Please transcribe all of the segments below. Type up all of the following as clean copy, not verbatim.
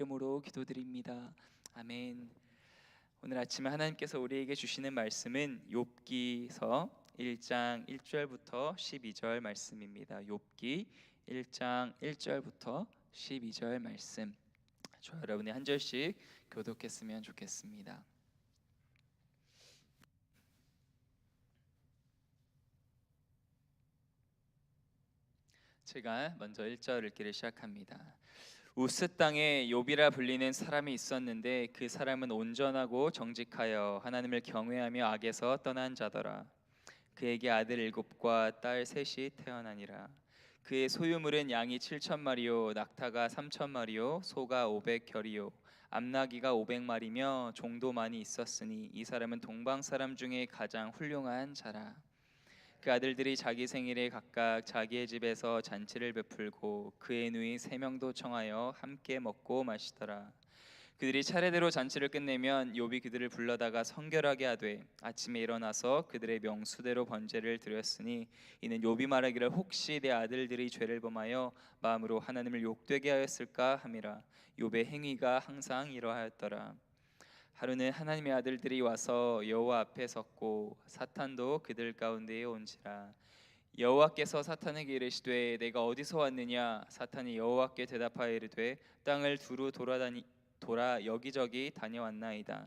이름으로 기도드립니다. 아멘. 오늘 아침에 하나님께서 우리에게 주시는 말씀은 욥기서 1장 1절부터 12절 말씀입니다. 욥기 1장 1절부터 12절 말씀. 저 여러분이 한 절씩 교독했으면 좋겠습니다. 제가 먼저 1절 읽기를 시작합니다. 우스 땅에 욥이라 불리는 사람이 있었는데 그 사람은 온전하고 정직하여 하나님을 경외하며 악에서 떠난 자더라. 그에게 아들 7과 딸 3이 태어나니라. 그의 소유물은 양이 7,000마리요 낙타가 3,000마리요 소가 500결이요 암나귀가 500마리며 종도 많이 있었으니 이 사람은 동방 사람 중에 가장 훌륭한 자라. 그 아들들이 자기 생일에 각각 자기의 집에서 잔치를 베풀고 그의 누이 3명도 청하여 함께 먹고 마시더라. 그들이 차례대로 잔치를 끝내면 욥이 그들을 불러다가 성결하게 하되 아침에 일어나서 그들의 명수대로 번제를 드렸으니 이는 욥이 말하기를 혹시 내 아들들이 죄를 범하여 마음으로 하나님을 욕되게 하였을까 함이라. 욥의 행위가 항상 이러하였더라. 하루는 하나님의 아들들이 와서 여호와 앞에 섰고 사탄도 그들 가운데에 온지라. 여호와께서 사탄에게 이르시되 내가 어디서 왔느냐. 사탄이 여호와께 대답하여 이르되 땅을 두루 돌아 여기저기 다녀왔나이다.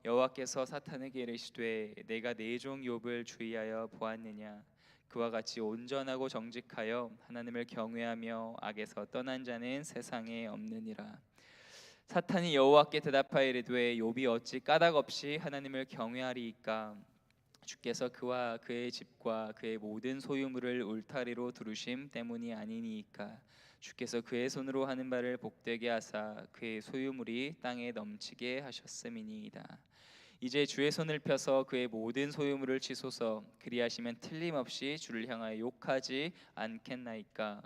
여호와께서 사탄에게 이르시되 내가 내 종 욥을 주의하여 보았느냐. 그와 같이 온전하고 정직하여 하나님을 경외하며 악에서 떠난 자는 세상에 없느니라. 사탄이 여호와께 대답하여 이르되 욥이 어찌 까닭 없이 하나님을 경외하리이까. 주께서 그와 그의 집과 그의 모든 소유물을 울타리로 두르심 때문이 아니니이까. 주께서 그의 손으로 하는 바를 복되게 하사 그의 소유물이 땅에 넘치게 하셨음이니이다. 이제 주의 손을 펴서 그의 모든 소유물을 치소서. 그리하시면 틀림없이 주를 향하여 욕하지 않겠나이까.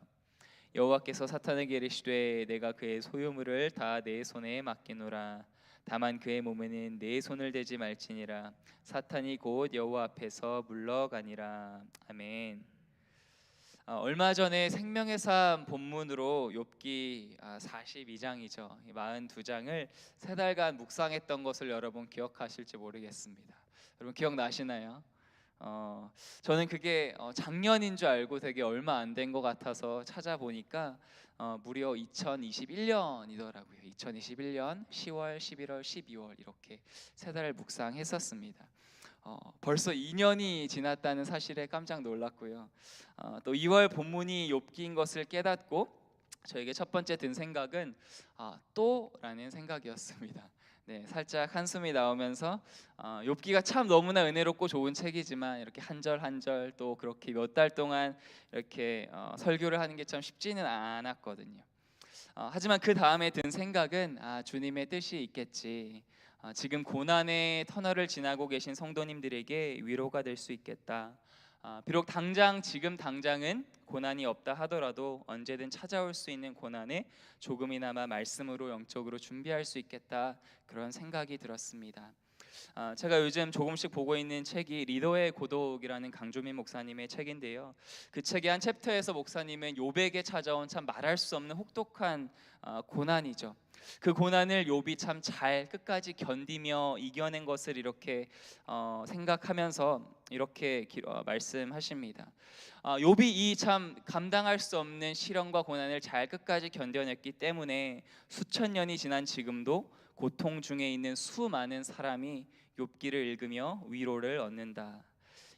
여호와께서 사탄에게 이르시되 내가 그의 소유물을 다 내 손에 맡기노라. 다만 그의 몸에는 내 손을 대지 말지니라. 사탄이 곧 여호와 앞에서 물러가니라. 아멘. 얼마 전에 생명의 삶 본문으로 욥기 42장이죠. 42장을 3달간 묵상했던 것을 여러분 기억하실지 모르겠습니다. 여러분 기억나시나요? 저는 그게 작년인 줄 알고 되게 얼마 안 된 것 같아서 찾아보니까 무려 2021년이더라고요. 2021년 10월, 11월, 12월 이렇게 3달 묵상했었습니다. 벌써 2년이 지났다는 사실에 깜짝 놀랐고요. 또 2월 본문이 욥기인 것을 깨닫고 저에게 첫 번째 든 생각은 또라는 생각이었습니다. 네, 살짝 한숨이 나오면서 욥기가 참 너무나 은혜롭고 좋은 책이지만 이렇게 한 절 한 절 또 그렇게 몇 달 동안 이렇게 설교를 하는 게 참 쉽지는 않았거든요. 하지만 그 다음에 든 생각은 주님의 뜻이 있겠지. 지금 고난의 터널을 지나고 계신 성도님들에게 위로가 될 수 있겠다. 비록 지금 당장은 고난이 없다 하더라도 언제든 찾아올 수 있는 고난에 조금이나마 말씀으로 영적으로 준비할 수 있겠다, 그런 생각이 들었습니다. 제가 요즘 조금씩 보고 있는 책이 리더의 고독이라는 강조민 목사님의 책인데요. 그 책의 한 챕터에서 목사님은 욥에게 찾아온 참 말할 수 없는 혹독한 고난이죠. 그 고난을 욥이 참 잘 끝까지 견디며 이겨낸 것을 이렇게 생각하면서 이렇게 말씀하십니다. 욥이 이 참 감당할 수 없는 시련과 고난을 잘 끝까지 견뎌냈기 때문에 수천 년이 지난 지금도 고통 중에 있는 수많은 사람이 욥기를 읽으며 위로를 얻는다.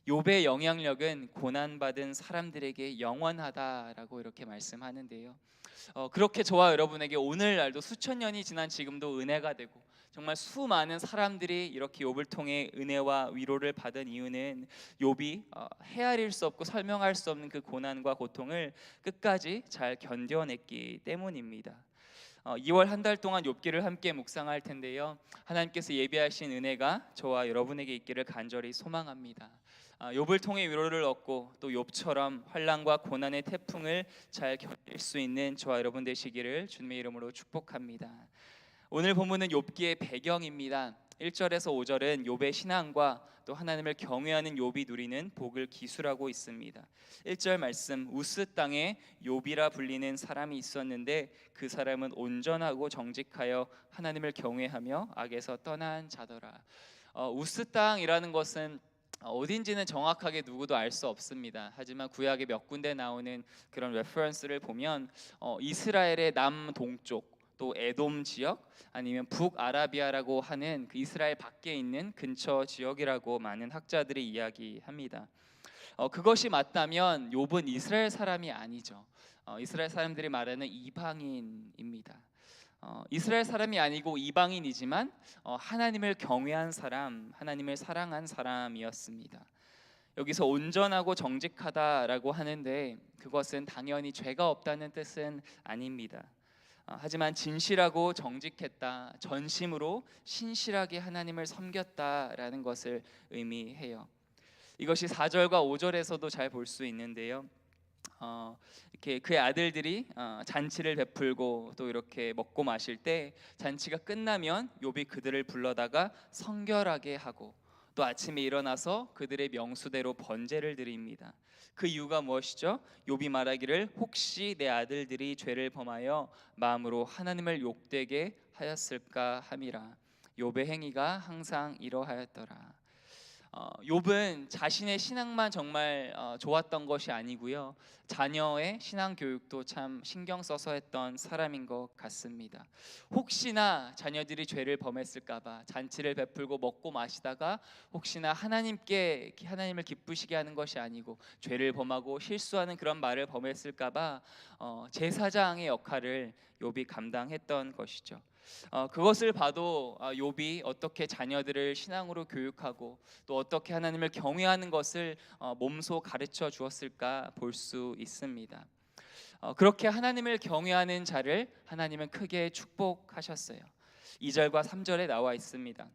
욥의 영향력은 고난받은 사람들에게 영원하다라고 이렇게 말씀하는데요. 그렇게 저와 여러분에게 오늘날도 수천 년이 지난 지금도 은혜가 되고 정말 수많은 사람들이 이렇게 욥을 통해 은혜와 위로를 받은 이유는 욥이 헤아릴 수 없고 설명할 수 없는 그 고난과 고통을 끝까지 잘 견뎌냈기 때문입니다. 2월 한 달 동안 욥기를 함께 묵상할 텐데요. 하나님께서 예비하신 은혜가 저와 여러분에게 있기를 간절히 소망합니다. 욥을 통해 위로를 얻고 또 욥처럼 환난과 고난의 태풍을 잘 견딜 수 있는 저와 여러분 되시기를 주님의 이름으로 축복합니다. 오늘 본문은 욥기의 배경입니다. 1절에서 5절은 욥의 신앙과 또 하나님을 경외하는 욥이 누리는 복을 기술하고 있습니다. 1절 말씀, 우스 땅에 욥이라 불리는 사람이 있었는데 그 사람은 온전하고 정직하여 하나님을 경외하며 악에서 떠난 자더라. 우스 땅이라는 것은 어딘지는 정확하게 누구도 알 수 없습니다. 하지만 구약에 몇 군데 나오는 그런 레퍼런스를 보면 이스라엘의 남동쪽 또 에돔 지역 아니면 북아라비아라고 하는 그 이스라엘 밖에 있는 근처 지역이라고 많은 학자들이 이야기합니다. 그것이 맞다면 욥은 이스라엘 사람이 아니죠. 이스라엘 사람들이 말하는 이방인입니다. 이스라엘 사람이 아니고 이방인이지만 하나님을 경외한 사람, 하나님을 사랑한 사람이었습니다. 여기서 온전하고 정직하다라고 하는데 그것은 당연히 죄가 없다는 뜻은 아닙니다. 하지만 진실하고 정직했다, 전심으로 신실하게 하나님을 섬겼다라는 것을 의미해요. 이것이 4절과 5절에서도 잘 볼 수 있는데요. 이렇게 그의 아들들이 잔치를 베풀고 또 이렇게 먹고 마실 때 잔치가 끝나면 욥이 그들을 불러다가 성결하게 하고 또 아침에 일어나서 그들의 명수대로 번제를 드립니다. 그 이유가 무엇이죠? 욥이 말하기를 혹시 내 아들들이 죄를 범하여 마음으로 하나님을 욕되게 하였을까 함이라. 욥의 행위가 항상 이러하였더라. 욥은 자신의 신앙만 정말 좋았던 것이 아니고요, 자녀의 신앙 교육도 참 신경 써서 했던 사람인 것 같습니다. 혹시나 자녀들이 죄를 범했을까봐 잔치를 베풀고 먹고 마시다가 혹시나 하나님을 기쁘시게 하는 것이 아니고 죄를 범하고 실수하는 그런 말을 범했을까봐 제사장의 역할을 욥이 감당했던 것이죠. 그것을 봐도 욥이 어떻게 자녀들을 신앙으로 교육하고 또 어떻게 하나님을 경외하는 것을 몸소 가르쳐 주었을까 볼 수 있습니다. 그렇게 하나님을 경외하는 자를 하나님은 크게 축복하셨어요. 2절과 3절에 나와 있습니다.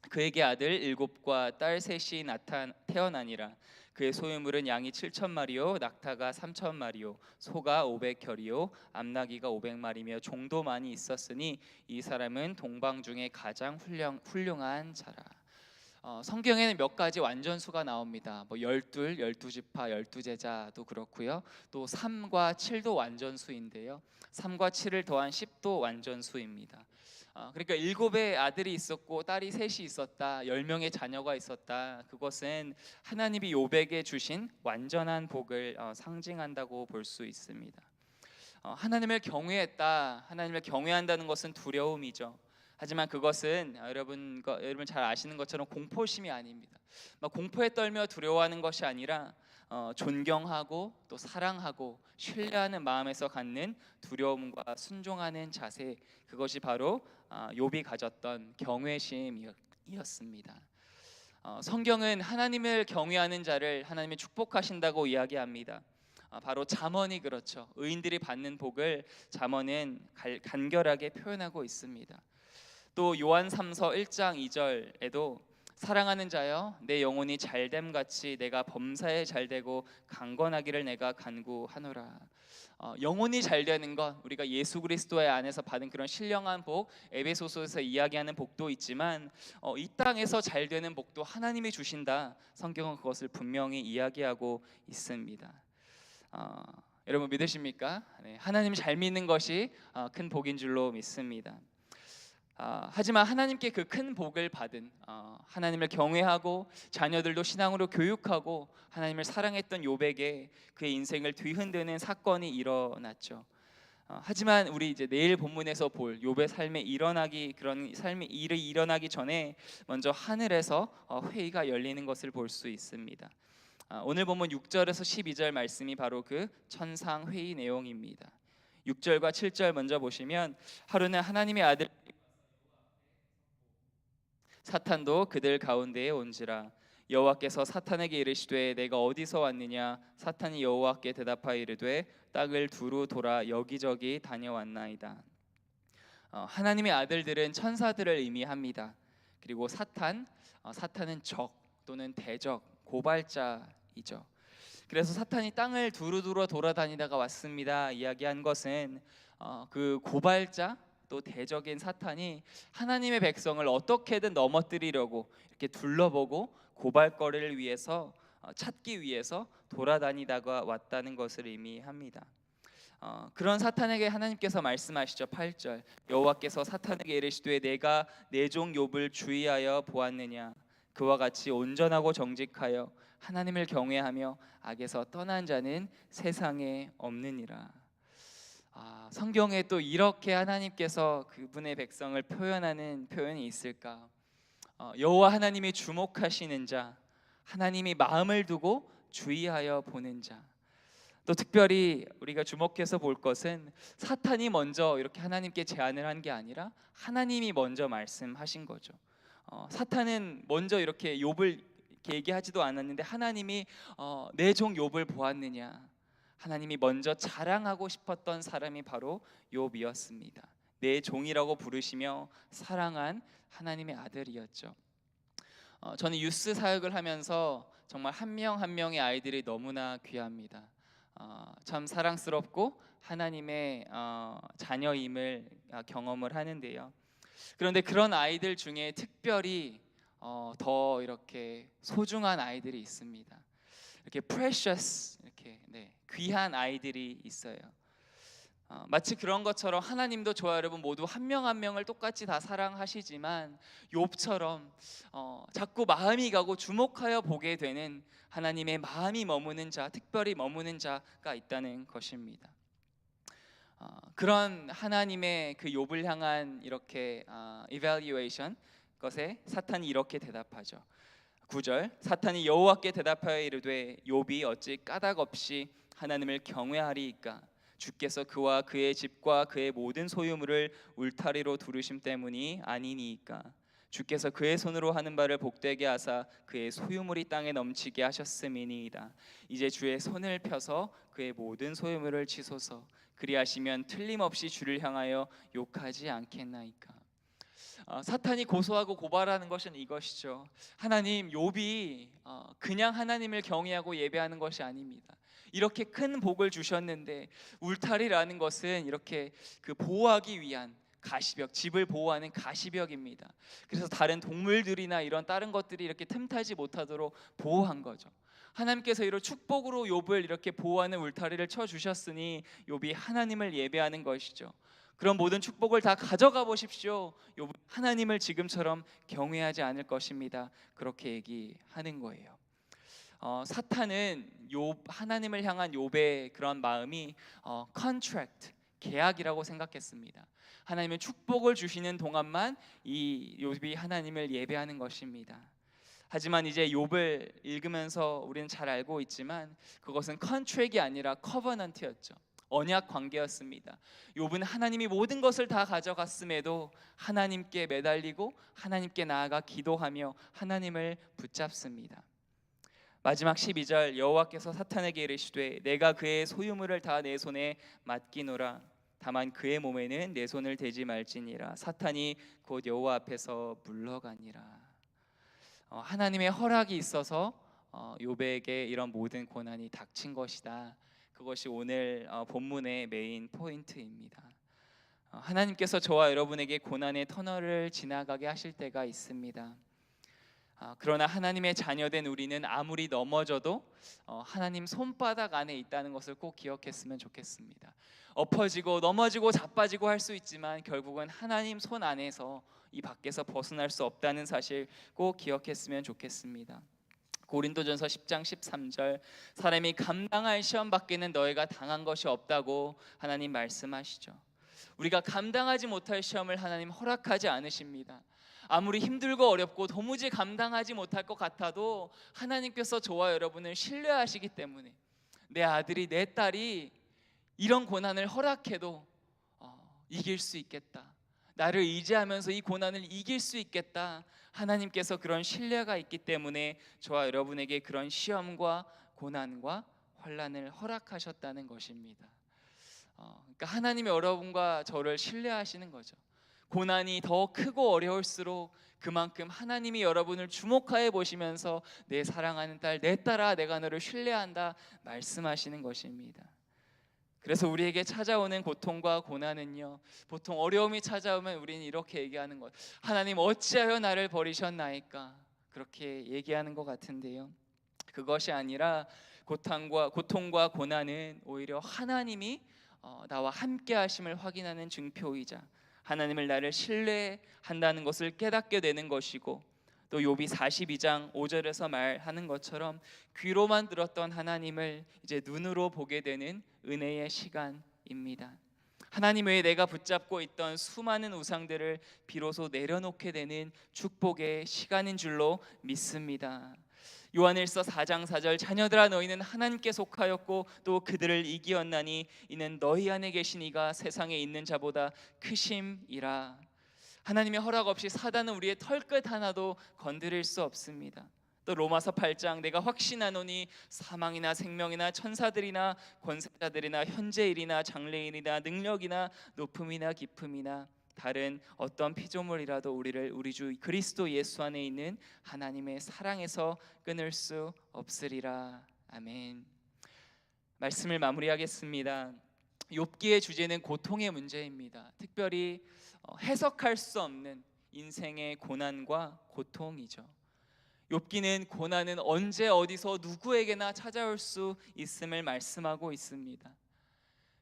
그에게 아들 7과 딸 3이 태어나니라. 그의 소유물은 양이 7,000마리요 낙타가 3,000마리요 소가 500겨리요 암나귀가 500마리며 종도 많이 있었으니 이 사람은 동방 중에 가장 훌륭한 자라. 성경에는 몇 가지 완전수가 나옵니다. 12, 12지파, 12제자도 그렇고요. 또 3과 7도 완전수인데요. 3과 7을 더한 10도 완전수입니다. 그러니까 7의 아들이 있었고 딸이 3이 있었다, 10명의 자녀가 있었다. 그것은 하나님이 욥에게 주신 완전한 복을 상징한다고 볼 수 있습니다. 하나님을 경외했다, 하나님을 경외한다는 것은 두려움이죠. 하지만 그것은 여러분 잘 아시는 것처럼 공포심이 아닙니다. 공포에 떨며 두려워하는 것이 아니라 존경하고 또 사랑하고 신뢰하는 마음에서 갖는 두려움과 순종하는 자세, 그것이 바로 욥이 가졌던 경외심이었습니다. 성경은 하나님을 경외하는 자를 하나님이 축복하신다고 이야기합니다. 바로 잠언이 그렇죠. 의인들이 받는 복을 잠언은 간결하게 표현하고 있습니다. 또 요한 3서 1장 2절에도 사랑하는 자여 내 영혼이 잘됨 같이 내가 범사에 잘되고 강건하기를 내가 간구하노라. 영혼이 잘되는 것, 우리가 예수 그리스도의 안에서 받은 그런 신령한 복, 에베소서에서 이야기하는 복도 있지만 이 땅에서 잘되는 복도 하나님이 주신다. 성경은 그것을 분명히 이야기하고 있습니다. 여러분 믿으십니까? 네, 하나님 잘 믿는 것이 큰 복인 줄로 믿습니다. 하지만 하나님께 그 큰 복을 받은 하나님을 경외하고 자녀들도 신앙으로 교육하고 하나님을 사랑했던 욥에게 그의 인생을 뒤흔드는 사건이 일어났죠. 하지만 우리 이제 내일 본문에서 볼 욥의 삶에 그런 삶의 일이 일어나기 전에 먼저 하늘에서 회의가 열리는 것을 볼 수 있습니다. 오늘 본문 6절에서 12절 말씀이 바로 그 천상 회의 내용입니다. 6절과 7절 먼저 보시면 하루는 하나님의 아들 사탄도 그들 가운데에 온지라. 여호와께서 사탄에게 이르시되 내가 어디서 왔느냐. 사탄이 여호와께 대답하여 이르되 땅을 두루 돌아 여기저기 다녀왔나이다. 하나님의 아들들은 천사들을 의미합니다. 그리고 사탄은 적 또는 대적, 고발자이죠. 그래서 사탄이 땅을 두루두루 돌아다니다가 왔습니다 이야기한 것은 그 고발자 또 대적인 사탄이 하나님의 백성을 어떻게든 넘어뜨리려고 이렇게 둘러보고 고발거리를 위해서 찾기 위해서 돌아다니다가 왔다는 것을 의미합니다. 그런 사탄에게 하나님께서 말씀하시죠. 8절 여호와께서 사탄에게 이르시되 내가 내 종 욥을 주의하여 보았느냐 그와 같이 온전하고 정직하여 하나님을 경외하며 악에서 떠난 자는 세상에 없느니라. 성경에 또 이렇게 하나님께서 그분의 백성을 표현하는 표현이 있을까? 여호와 하나님이 주목하시는 자, 하나님이 마음을 두고 주의하여 보는 자. 또 특별히 우리가 주목해서 볼 것은 사탄이 먼저 이렇게 하나님께 제안을 한 게 아니라 하나님이 먼저 말씀하신 거죠. 사탄은 먼저 이렇게 욥을 이렇게 얘기하지도 않았는데 하나님이 내 종 욥을 보았느냐, 하나님이 먼저 자랑하고 싶었던 사람이 바로 욥이었습니다. 내 종이라고 부르시며 사랑한 하나님의 아들이었죠. 저는 유스 사역을 하면서 정말 한 명 한 명의 아이들이 너무나 귀합니다. 참 사랑스럽고 하나님의 자녀임을 경험을 하는데요. 그런데 그런 아이들 중에 특별히 더 이렇게 소중한 아이들이 있습니다. 이렇게 precious, 이렇게 귀한 아이들이 있어요. 마치 그런 것처럼 하나님도 저와 여러분 모두 한 명 한 명을 똑같이 다 사랑하시지만 욥처럼 자꾸 마음이 가고 주목하여 보게 되는 하나님의 마음이 머무는 자, 특별히 머무는 자가 있다는 것입니다. 그런 하나님의 그 욥을 향한 이렇게 evaluation 것에 사탄이 이렇게 대답하죠. 9절 사탄이 여호와께 대답하여 이르되 욥이 어찌 까닭 없이 하나님을 경외하리이까 주께서 그와 그의 집과 그의 모든 소유물을 울타리로 두르심 때문이 아니니이까 주께서 그의 손으로 하는 바를 복되게 하사 그의 소유물이 땅에 넘치게 하셨음이니이다. 이제 주의 손을 펴서 그의 모든 소유물을 치소서 그리하시면 틀림없이 주를 향하여 욕하지 않겠나이까. 사탄이 고소하고 고발하는 것은 이것이죠. 하나님, 욥이 그냥 하나님을 경외하고 예배하는 것이 아닙니다. 이렇게 큰 복을 주셨는데 울타리라는 것은 이렇게 그 보호하기 위한 가시벽, 집을 보호하는 가시벽입니다. 그래서 다른 동물들이나 이런 다른 것들이 이렇게 틈타지 못하도록 보호한 거죠. 하나님께서 이런 축복으로 욥을 이렇게 보호하는 울타리를 쳐 주셨으니 욥이 하나님을 예배하는 것이죠. 그런 모든 축복을 다 가져가 보십시오. 욥은 하나님을 지금처럼 경외하지 않을 것입니다. 그렇게 얘기하는 거예요. 사탄은 하나님을 향한 욥의 그런 마음이 contract, 계약이라고 생각했습니다. 하나님의 축복을 주시는 동안만 이 욥이 하나님을 예배하는 것입니다. 하지만 이제 욥을 읽으면서 우리는 잘 알고 있지만 그것은 contract이 아니라 covenant였죠. 언약 관계였습니다. 욥은 하나님이 모든 것을 다 가져갔음에도 하나님께 매달리고 하나님께 나아가 기도하며 하나님을 붙잡습니다. 마지막 12절 여호와께서 사탄에게 이르시되 내가 그의 소유물을 다 내 손에 맡기노라 다만 그의 몸에는 내 손을 대지 말지니라 사탄이 곧 여호와 앞에서 물러가니라. 하나님의 허락이 있어서 욥에게 이런 모든 고난이 닥친 것이다. 그것이 오늘 본문의 메인 포인트입니다. 하나님께서 저와 여러분에게 고난의 터널을 지나가게 하실 때가 있습니다. 그러나 하나님의 자녀된 우리는 아무리 넘어져도 하나님 손바닥 안에 있다는 것을 꼭 기억했으면 좋겠습니다. 엎어지고 넘어지고 자빠지고 할 수 있지만 결국은 하나님 손 안에서 이 밖에서 벗어날 수 없다는 사실 꼭 기억했으면 좋겠습니다. 고린도전서 10장 13절 사람이 감당할 시험 밖에는 너희가 당한 것이 없다고 하나님 말씀하시죠. 우리가 감당하지 못할 시험을 하나님 허락하지 않으십니다. 아무리 힘들고 어렵고 도무지 감당하지 못할 것 같아도 하나님께서 저와 여러분을 신뢰하시기 때문에 내 아들이 내 딸이 이런 고난을 허락해도 이길 수 있겠다. 나를 의지하면서 이 고난을 이길 수 있겠다. 하나님께서 그런 신뢰가 있기 때문에 저와 여러분에게 그런 시험과 고난과 환난을 허락하셨다는 것입니다. 그러니까 하나님이 여러분과 저를 신뢰하시는 거죠. 고난이 더 크고 어려울수록 그만큼 하나님이 여러분을 주목하여 보시면서 내 사랑하는 딸, 내 딸아 내가 너를 신뢰한다 말씀하시는 것입니다. 그래서 우리에게 찾아오는 고통과 고난은요, 보통 어려움이 찾아오면 우리는 이렇게 얘기하는 것, 하나님 어찌하여 나를 버리셨나이까, 그렇게 얘기하는 것 같은데요, 그것이 아니라 고통과 고난은 오히려 하나님이 나와 함께 하심을 확인하는 증표이자 하나님을 나를 신뢰한다는 것을 깨닫게 되는 것이고, 또 욥이 42장 5절에서 말하는 것처럼 귀로만 들었던 하나님을 이제 눈으로 보게 되는 은혜의 시간입니다. 하나님 외에 내가 붙잡고 있던 수많은 우상들을 비로소 내려놓게 되는 축복의 시간인 줄로 믿습니다. 요한일서 4장 4절, 자녀들아 너희는 하나님께 속하였고 또 그들을 이기었나니 이는 너희 안에 계신 이가 세상에 있는 자보다 크심이라. 하나님의 허락 없이 사단은 우리의 털끝 하나도 건드릴 수 없습니다. 또 로마서 8장, 내가 확신하노니 사망이나 생명이나 천사들이나 권세자들이나 현재일이나 장래일이나 능력이나 높음이나 깊음이나 다른 어떤 피조물이라도 우리를 우리 주 그리스도 예수 안에 있는 하나님의 사랑에서 끊을 수 없으리라. 아멘. 말씀을 마무리하겠습니다. 욥기의 주제는 고통의 문제입니다. 특별히 해석할 수 없는 인생의 고난과 고통이죠. 욥기는 고난은 언제 어디서 누구에게나 찾아올 수 있음을 말씀하고 있습니다.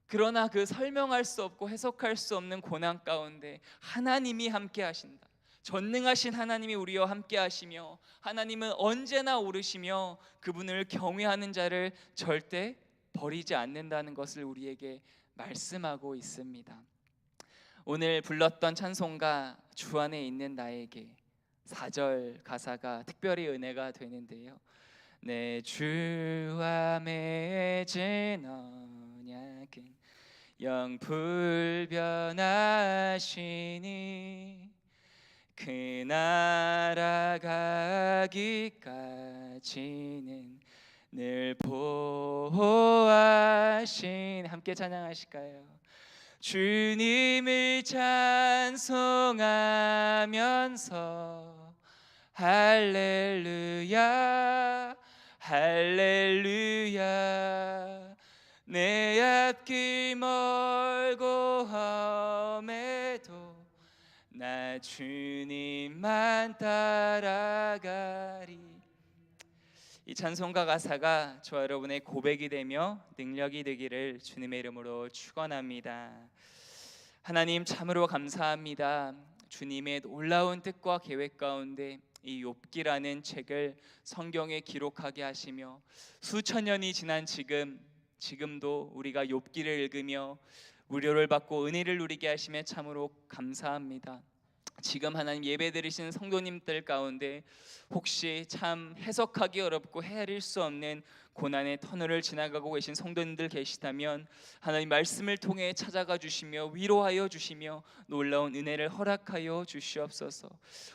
그러나 그 설명할 수 없고 해석할 수 없는 고난 가운데 하나님이 함께 하신다. 전능하신 하나님이 우리와 함께 하시며 하나님은 언제나 오르시며 그분을 경외하는 자를 절대 버리지 않는다는 것을 우리에게 말씀하고 있습니다. 오늘 불렀던 찬송가 주 안에 있는 나에게 4절 가사가 특별히 은혜가 되는데요, 내 주 안에 진 언약은 영 불변하시니 그 나라 가기까지는 늘 보호하신. 함께 찬양하실까요? 주님을 찬송하면서 할렐루야 할렐루야, 내 앞길 멀고 험해도 나 주님만 따라가리. 이 찬송가 가사가 저와 여러분의 고백이 되며 능력이 되기를 주님의 이름으로 축원합니다. 하나님 참으로 감사합니다. 주님의 놀라운 뜻과 계획 가운데 이 욥기라는 책을 성경에 기록하게 하시며 수천 년이 지난 지금도 우리가 욥기를 읽으며 무료를 받고 은혜를 누리게 하심에 참으로 감사합니다. 지금 하나님 예배드리시는 성도님들 가운데 혹시 참 해석하기 어렵고 헤아릴 수 없는 고난의 터널을 지나가고 계신 성도님들 계시다면 하나님 말씀을 통해 찾아가 주시며 위로하여 주시며 놀라운 은혜를 허락하여 주시옵소서.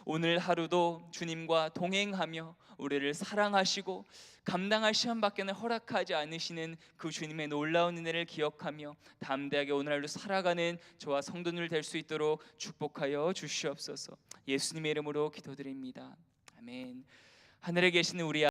오늘 하루도 주님과 동행하며 우리를 사랑하시고 감당할 시험밖에는 허락하지 않으시는 그 주님의 놀라운 은혜를 기억하며 담대하게 오늘 하루 살아가는 저와 성도들 될 수 있도록 축복하여 주시옵소서. 예수님의 이름으로 기도드립니다. 아멘. 하늘에 계시는 우리